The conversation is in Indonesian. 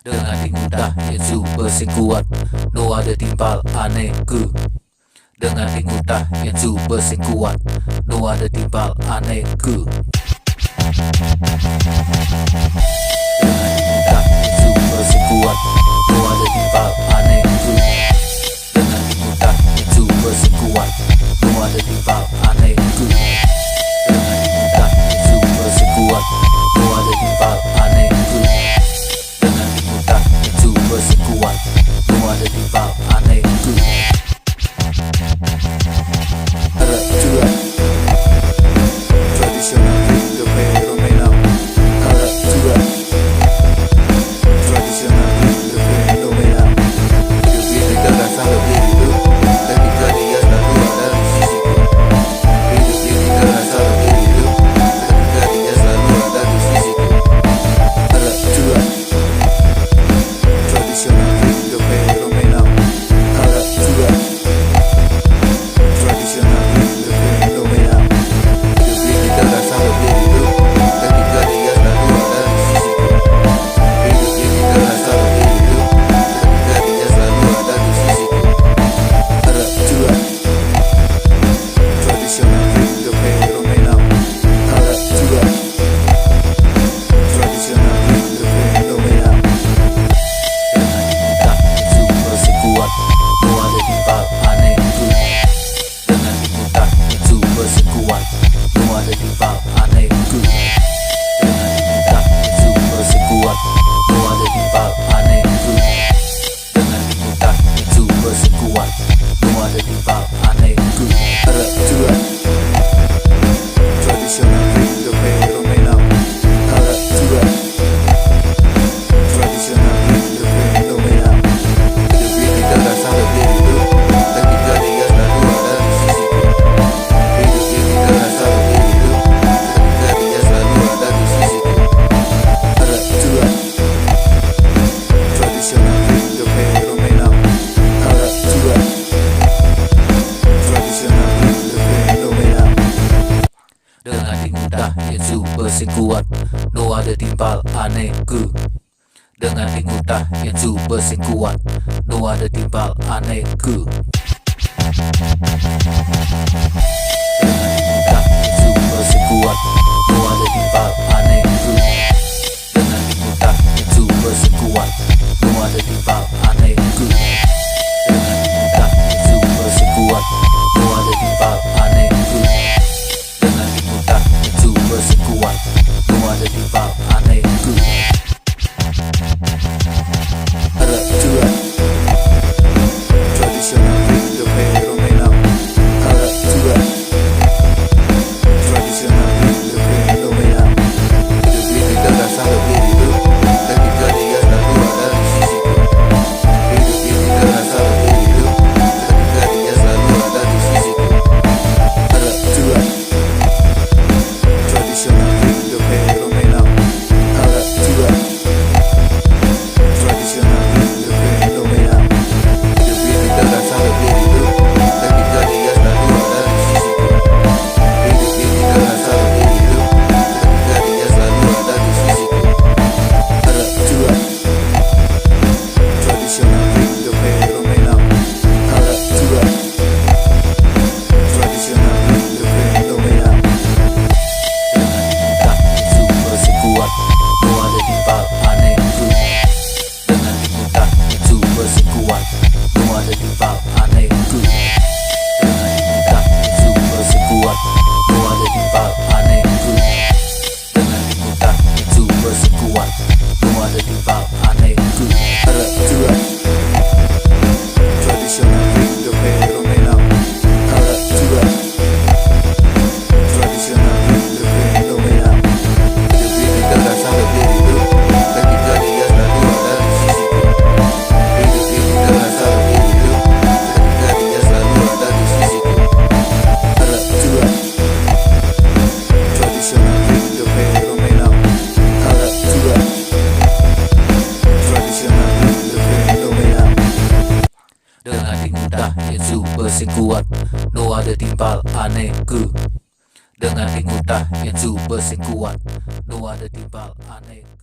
Dengan mudah yang super sing kuat, no ada timbal anehku. Dengan mudah yang super sing kuat, no ada timbal anehku. Dengan mudah yang super sing kuat, no ada timbal anehku. Dengan mudah yang super sing kuat, no ada timbal anehku. Dengan mudah yang super sing kuat, no ada timbal anehku. Bersekuat, no ada timbal anehku. Arak Tuak Traditional, the fenomenal. Arak Tuak Traditional, the fenomenal. Hidup ini terasa lebih hidup ketika dia selalu ada di sisiku. Hidup ini terasa lebih hidup ketika dia selalu ada di sisiku. Arak Tuak Traditional, the fenomenal. Arak Tuak Traditional, the fenomenal. Hidup ini terasa lebih hidup ketika dia selalu ada di sisiku. Hidup ini terasa lebih hidup ketika dia selalu ada di sisiku. Arak Tuak Traditional, the fenomenal. Arak Tuak Traditional, the fenomenal. No ada timbal anehku. Dengan mudah yang super sing kuat, no ada timbal anehku. Dengan mudah yang super sing kuat, no ada timbal anehku. Dengan mudah yang super sing kuat, no ada timbal anehku. Arak Tuak Traditional, the fenomenal. Arak Tuak Traditional, the fenomenal. Terasa lebih hidup ketika dia selalu ada di sisiku. Hidup ini terasa lebih hidup ketika dia selalu ada di sisiku. Arak Tuak Traditional, the fenomenal. Arak Tuak Traditional, the fenomenal. Dengan mudah yang super sing kuat, no ada timbal anehku. Dengan mudah yang super sing kuat, no ada timbal anehku. Dengan mudah yang super sing kuat, no ada timbal anehku. Dengan mudah yang super sing kuat, no ada timbal anehku. Dengan mudah yang super sing kuat, no ada timbal anehku. Dengan mudah yang super sing kuat, no ada timbal anehku. Arak Tuak Traditional, the fenomenal. Arak Tuak Traditional, the fenomenal. Hidup ini terasa lebih hidup ketika dia selalu ada di sisiku. Hidup ini terasa lebih hidup ketika dia selalu ada di sisiku. Arak Tuak Traditional, the fenomenal. Arak Tuak Traditional, the fenomenal. Hidup ini terasa lebih hidup ketika dia selalu ada di sisiku. Hidup ini terasa lebih hidup ketika dia selalu ada di sisiku. Arak Tuak Traditional, the fenomenal. Arak Tuak Traditional, the fenomenal. Dengan mudah yang super sing kuat, no ada timbal anehku. Dengan mudah yang super sing kuat, no ada timbal anehku. Dengan mudah yang super sing kuat, no ada timbal anehku. Dengan mudah yang super sing kuat, no ada timbal anehku. Arak Tuak Traditional, the fenomenal. Arak Tuak Traditional, the fenomenal. Hidup ini terasa lebih hidup ketika dia selalu ada di sisiku. Hidup ini terasa lebih hidup ketika dia selalu ada di sisiku. Arak Tuak Traditional, the fenomenal. Arak Tuak Traditional, the fenomenal. Dengan mudah yang super sing kuat, no ada timbal anehku. Dengan mudah yang super sing kuat, no ada timbal anehku.